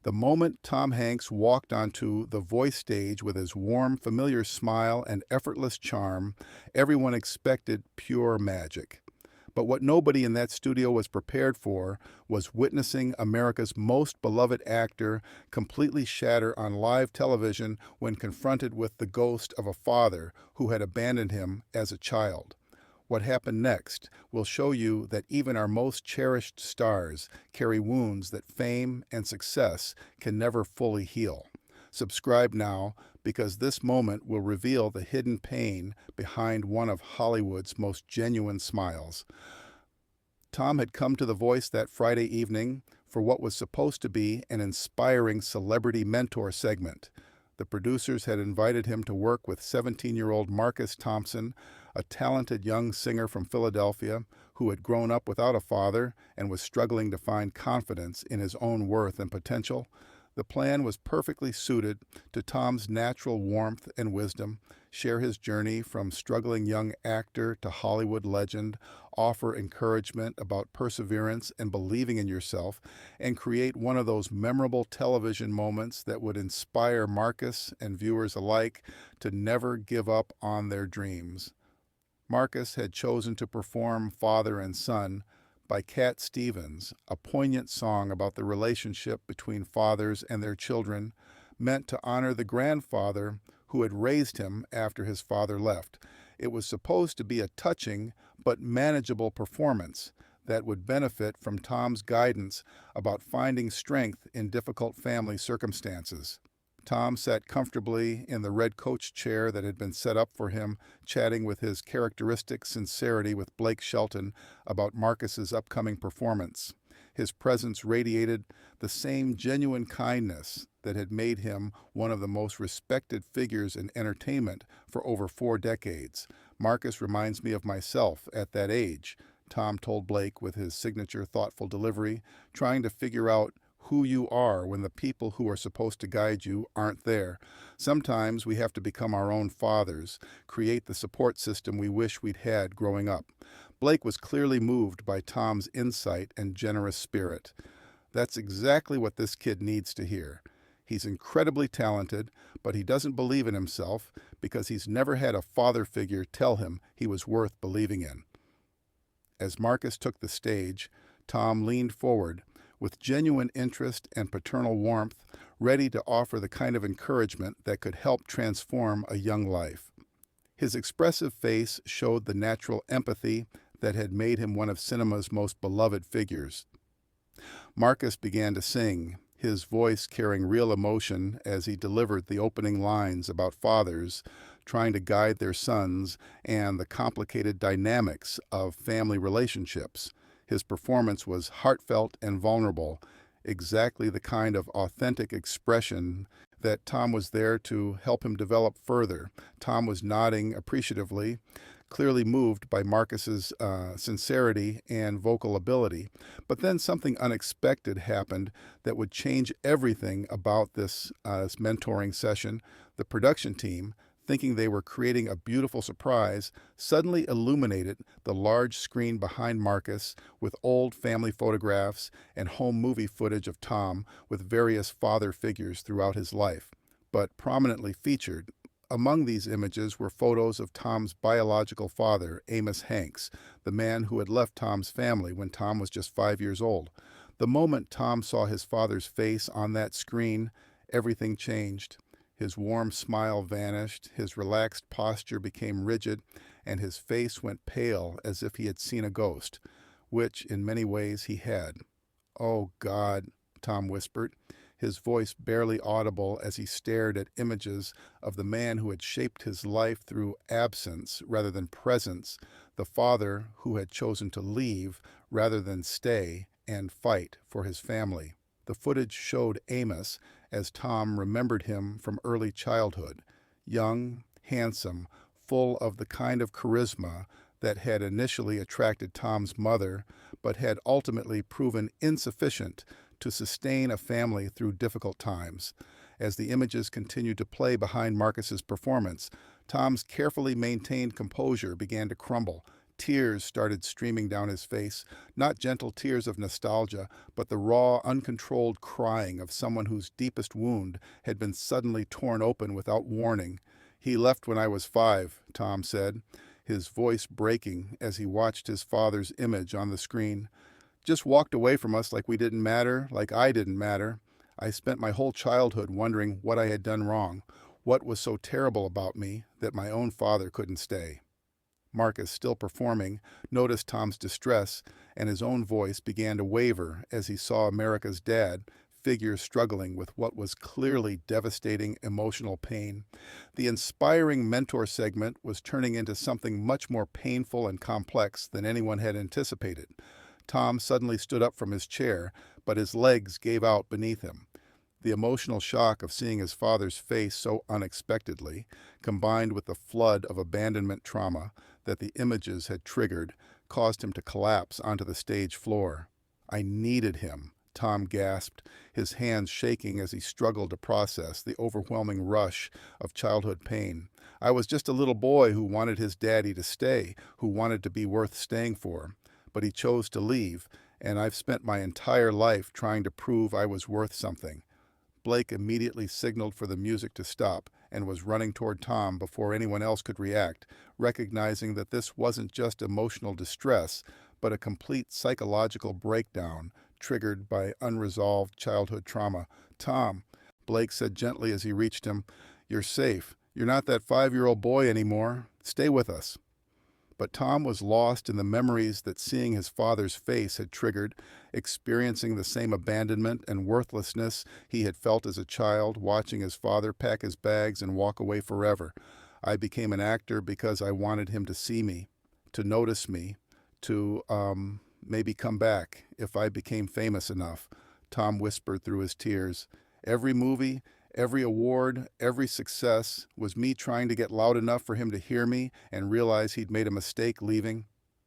The moment Tom Hanks walked onto the voice stage with his warm, familiar smile and effortless charm, everyone expected pure magic. But what nobody in that studio was prepared for was witnessing America's most beloved actor completely shatter on live television when confronted with the ghost of a father who had abandoned him as a child. What happened next will show you that even our most cherished stars carry wounds that fame and success can never fully heal. Subscribe now because this moment will reveal the hidden pain behind one of Hollywood's most genuine smiles. Tom had come to The Voice that Friday evening for what was supposed to be an inspiring celebrity mentor segment. The producers had invited him to work with 17-year-old Marcus Thompson, a talented young singer from Philadelphia who had grown up without a father and was struggling to find confidence in his own worth and potential. The plan was perfectly suited to Tom's natural warmth and wisdom, share his journey from struggling young actor to Hollywood legend, offer encouragement about perseverance and believing in yourself, and create one of those memorable television moments that would inspire Marcus and viewers alike to never give up on their dreams. Marcus had chosen to perform Father and Son by Cat Stevens, a poignant song about the relationship between fathers and their children, meant to honor the grandfather who had raised him after his father left. It was supposed to be a touching but manageable performance that would benefit from Tom's guidance about finding strength in difficult family circumstances. Tom sat comfortably in the red coach chair that had been set up for him, chatting with his characteristic sincerity with Blake Shelton about Marcus's upcoming performance. His presence radiated the same genuine kindness that had made him one of the most respected figures in entertainment for over 4 decades. Marcus reminds me of myself at that age, Tom told Blake with his signature thoughtful delivery, trying to figure out who you are when the people who are supposed to guide you aren't there. Sometimes we have to become our own fathers, create the support system we wish we'd had growing up. Blake was clearly moved by Tom's insight and generous spirit. That's exactly what this kid needs to hear. He's incredibly talented, but he doesn't believe in himself because he's never had a father figure tell him he was worth believing in. As Marcus took the stage, Tom leaned forward with genuine interest and paternal warmth, ready to offer the kind of encouragement that could help transform a young life. His expressive face showed the natural empathy that had made him one of cinema's most beloved figures. Marcus began to sing, his voice carrying real emotion as he delivered the opening lines about fathers trying to guide their sons and the complicated dynamics of family relationships. His performance was heartfelt and vulnerable, exactly the kind of authentic expression that Tom was there to help him develop further. Tom was nodding appreciatively, clearly moved by Marcus's sincerity and vocal ability. But then something unexpected happened that would change everything about this mentoring session. The production team, thinking they were creating a beautiful surprise, suddenly illuminated the large screen behind Marcus with old family photographs and home movie footage of Tom with various father figures throughout his life. But prominently featured among these images were photos of Tom's biological father, Amos Hanks, the man who had left Tom's family when Tom was just 5 years old. The moment Tom saw his father's face on that screen, everything changed. His warm smile vanished, his relaxed posture became rigid, and his face went pale as if he had seen a ghost, which in many ways he had. "Oh, God," Tom whispered, his voice barely audible as he stared at images of the man who had shaped his life through absence rather than presence, the father who had chosen to leave rather than stay and fight for his family. The footage showed Amos as Tom remembered him from early childhood, young, handsome, full of the kind of charisma that had initially attracted Tom's mother, but had ultimately proven insufficient to sustain a family through difficult times. As the images continued to play behind Marcus's performance, Tom's carefully maintained composure began to crumble. Tears started streaming down his face, not gentle tears of nostalgia, but the raw, uncontrolled crying of someone whose deepest wound had been suddenly torn open without warning. "He left when I was 5, Tom said, his voice breaking as he watched his father's image on the screen. "Just walked away from us like we didn't matter, like I didn't matter. I spent my whole childhood wondering what I had done wrong, what was so terrible about me that my own father couldn't stay." Marcus, still performing, noticed Tom's distress, and his own voice began to waver as he saw America's dad, figure struggling with what was clearly devastating emotional pain. The inspiring mentor segment was turning into something much more painful and complex than anyone had anticipated. Tom suddenly stood up from his chair, but his legs gave out beneath him. The emotional shock of seeing his father's face so unexpectedly, combined with the flood of abandonment trauma that the images had triggered, caused him to collapse onto the stage floor. "I needed him," Tom gasped, his hands shaking as he struggled to process the overwhelming rush of childhood pain. "I was just a little boy who wanted his daddy to stay, who wanted to be worth staying for. But he chose to leave, and I've spent my entire life trying to prove I was worth something." Blake immediately signaled for the music to stop and was running toward Tom before anyone else could react, recognizing that this wasn't just emotional distress, but a complete psychological breakdown triggered by unresolved childhood trauma. "Tom," Blake said gently as he reached him, "you're safe. You're not that 5-year-old boy anymore. Stay with us." But Tom was lost in the memories that seeing his father's face had triggered, experiencing the same abandonment and worthlessness he had felt as a child, watching his father pack his bags and walk away forever. "I became an actor because I wanted him to see me, to notice me, to, maybe come back if I became famous enough," Tom whispered through his tears. "Every movie, every award, every success was me trying to get loud enough for him to hear me and realize he'd made a mistake leaving."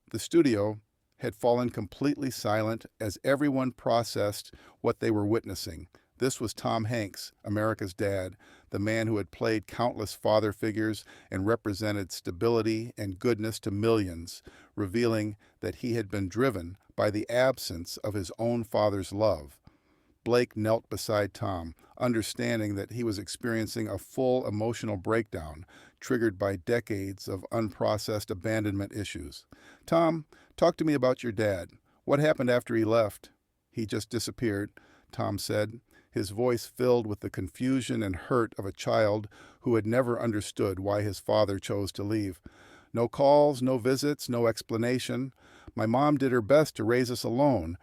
The studio had fallen completely silent as everyone processed what they were witnessing. This was Tom Hanks, America's dad, the man who had played countless father figures and represented stability and goodness to millions, revealing that he had been driven by the absence of his own father's love. Blake knelt beside Tom, understanding that he was experiencing a full emotional breakdown triggered by decades of unprocessed abandonment issues. "Tom, talk to me about your dad. What happened after he left?" "He just disappeared," Tom said, his voice filled with the confusion and hurt of a child who had never understood why his father chose to leave. "No calls, no visits, no explanation. My mom did her best to raise us alone.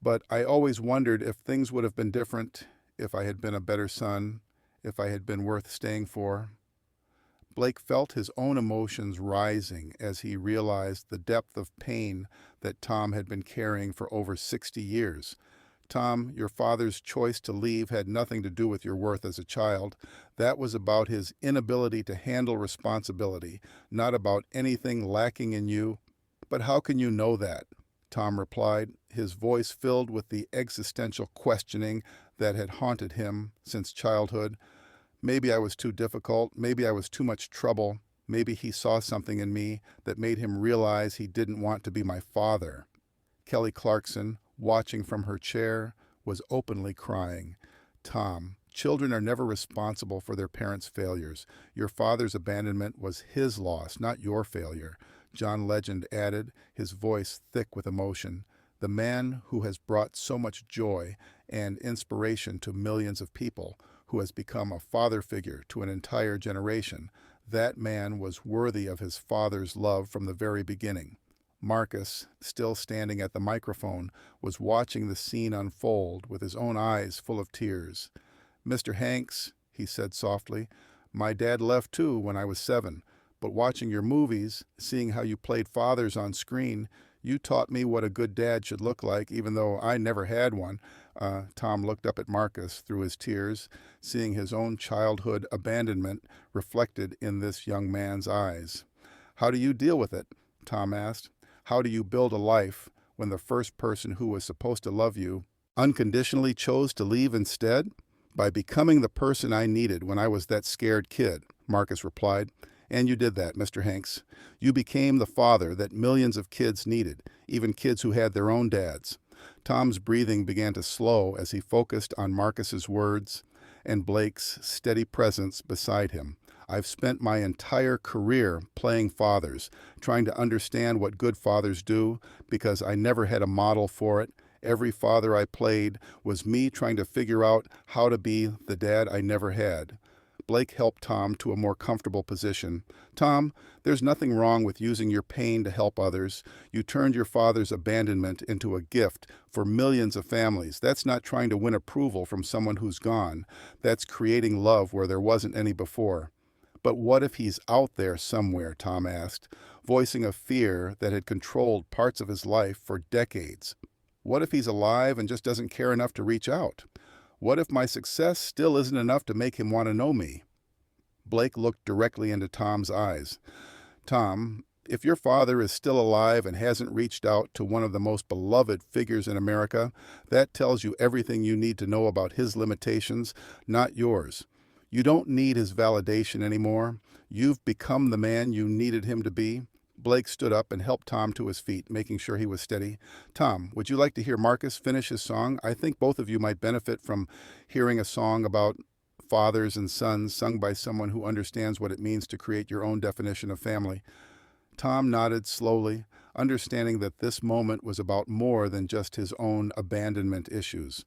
But I always wondered if things would have been different, if I had been a better son, if I had been worth staying for." Blake felt his own emotions rising as he realized the depth of pain that Tom had been carrying for over 60 years. "Tom, your father's choice to leave had nothing to do with your worth as a child. That was about his inability to handle responsibility, not about anything lacking in you." "But how can you know that?" Tom replied, his voice filled with the existential questioning that had haunted him since childhood. "Maybe I was too difficult, maybe I was too much trouble, maybe he saw something in me that made him realize he didn't want to be my father." Kelly Clarkson, watching from her chair, was openly crying. "Tom, children are never responsible for their parents' failures. Your father's abandonment was his loss, not your failure," John Legend added, his voice thick with emotion. "The man who has brought so much joy and inspiration to millions of people, who has become a father figure to an entire generation, that man was worthy of his father's love from the very beginning." Marcus, still standing at the microphone, was watching the scene unfold with his own eyes full of tears. "Mr. Hanks," he said softly, "my dad left too when I was 7. But watching your movies, seeing how you played fathers on screen, you taught me what a good dad should look like, even though I never had one." Tom looked up at Marcus through his tears, seeing his own childhood abandonment reflected in this young man's eyes. "How do you deal with it?" Tom asked. "How do you build a life when the first person who was supposed to love you unconditionally chose to leave instead?" "By becoming the person I needed when I was that scared kid," Marcus replied, And you did that, Mr. Hanks. You became the father that millions of kids needed, even kids who had their own dads. Tom's breathing began to slow as he focused on Marcus's words and Blake's steady presence beside him. I've spent my entire career playing fathers, trying to understand what good fathers do, because I never had a model for it. Every father I played was me trying to figure out how to be the dad I never had. Blake helped Tom to a more comfortable position. Tom, there's nothing wrong with using your pain to help others. You turned your father's abandonment into a gift for millions of families. That's not trying to win approval from someone who's gone. That's creating love where there wasn't any before. But what if he's out there somewhere, Tom asked, voicing a fear that had controlled parts of his life for decades. What if he's alive and just doesn't care enough to reach out? What if my success still isn't enough to make him want to know me? Blake looked directly into Tom's eyes. Tom, if your father is still alive and hasn't reached out to one of the most beloved figures in America, that tells you everything you need to know about his limitations, not yours. You don't need his validation anymore. You've become the man you needed him to be. Blake stood up and helped Tom to his feet, making sure he was steady. Tom, would you like to hear Marcus finish his song? I think both of you might benefit from hearing a song about fathers and sons sung by someone who understands what it means to create your own definition of family. Tom nodded slowly, understanding that this moment was about more than just his own abandonment issues.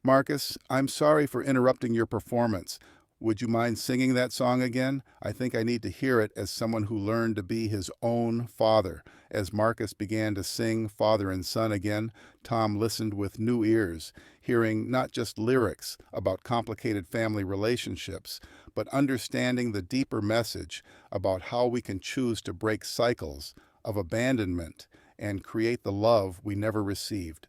Marcus, I'm sorry for interrupting your performance. Would you mind singing that song again? I think I need to hear it as someone who learned to be his own father. As Marcus began to sing father and son again, Tom listened with new ears, hearing not just lyrics about complicated family relationships, but understanding the deeper message about how we can choose to break cycles of abandonment and create the love we never received.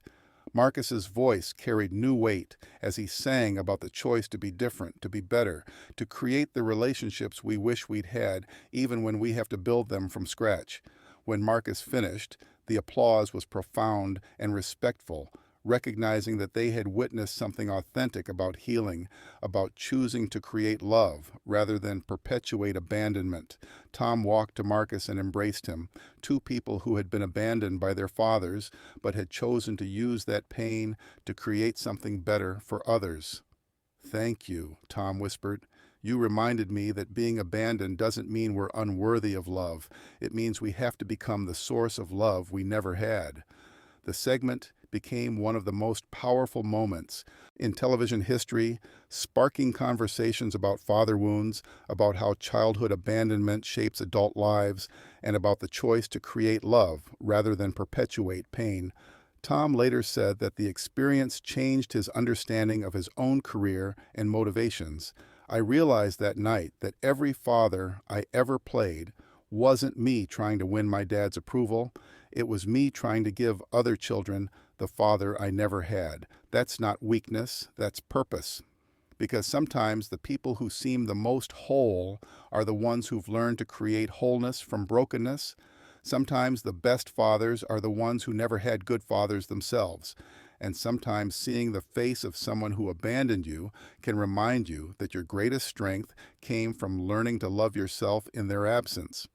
Marcus's voice carried new weight as he sang about the choice to be different, to be better, to create the relationships we wish we'd had, even when we have to build them from scratch. When Marcus finished, the applause was profound and respectful, recognizing that they had witnessed something authentic about healing, about choosing to create love rather than perpetuate abandonment. Tom walked to Marcus and embraced him, two people who had been abandoned by their fathers but had chosen to use that pain to create something better for others. "Thank you," Tom whispered. "You reminded me that being abandoned doesn't mean we're unworthy of love. It means we have to become the source of love we never had." The segment became one of the most powerful moments in television history, sparking conversations about father wounds, about how childhood abandonment shapes adult lives, and about the choice to create love rather than perpetuate pain. Tom later said that the experience changed his understanding of his own career and motivations. "I realized that night that every father I ever played wasn't me trying to win my dad's approval. It was me trying to give other children the father I never had. That's not weakness, that's purpose." Because sometimes the people who seem the most whole are the ones who've learned to create wholeness from brokenness. Sometimes the best fathers are the ones who never had good fathers themselves. And sometimes seeing the face of someone who abandoned you can remind you that your greatest strength came from learning to love yourself in their absence.